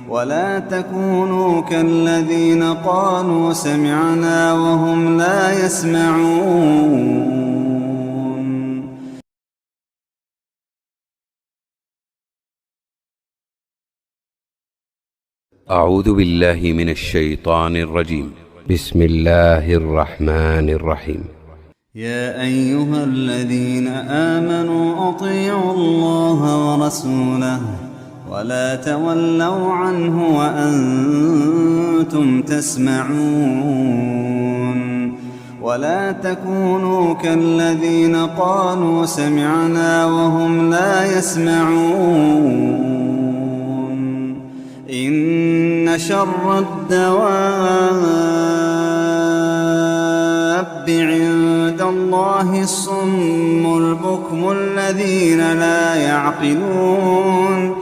ولا تكونوا كالذين قالوا سمعنا وهم لا يسمعون. أعوذ بالله من الشيطان الرجيم. بسم الله الرحمن الرحيم. يا أيها الذين آمنوا أطيعوا الله ورسوله ولا تولوا عنه وأنتم تسمعون. ولا تكونوا كالذين قالوا سمعنا وهم لا يسمعون. إن شر الدواب عند الله الصم البكم الذين لا يعقلون.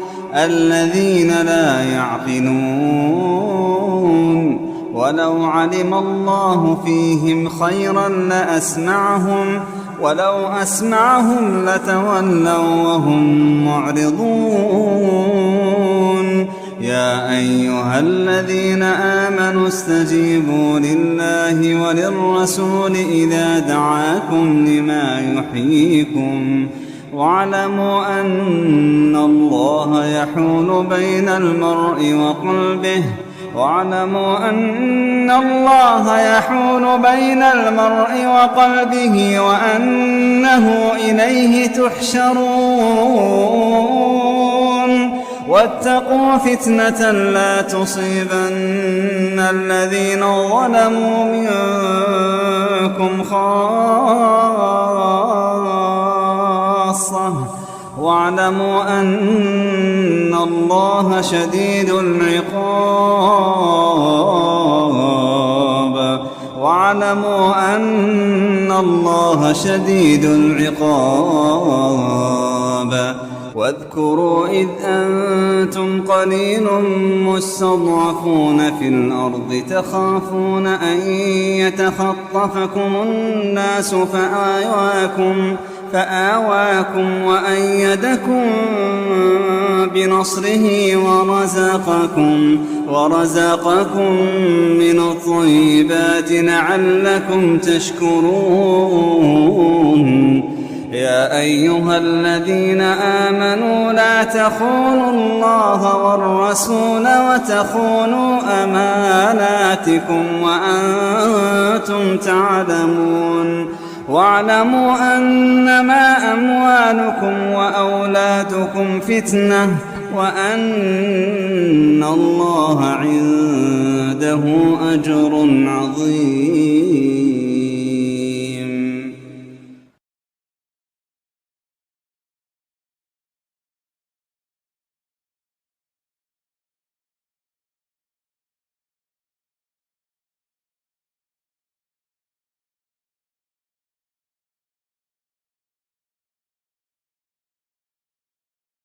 ولو علم الله فيهم خيرا ولو أسمعهم لتولوا وهم معرضون. يا أيها الذين آمنوا استجيبوا لله وللرسول إذا دعاكم لما يحييكم واعلموا أن الله يحول بين المرء وقلبه وأنه إليه تحشرون. واتقوا فتنة لا تصيبن الذين ظلموا منكم خاصة واعلموا أن الله شديد العقاب. واذكروا إذ أنتم قليل مستضعفون في الأرض تخافون أن يتخطفكم الناس فآواكم وأيدكم بنصره ورزقكم من الطيبات لعلكم تشكرون. يا أيها الذين آمنوا لا تخونوا الله والرسول وتخونوا أماناتكم وأنتم تعلمون. واعلموا أنما أموالكم وأولادكم فتنة وأن الله عنده أجر عظيم.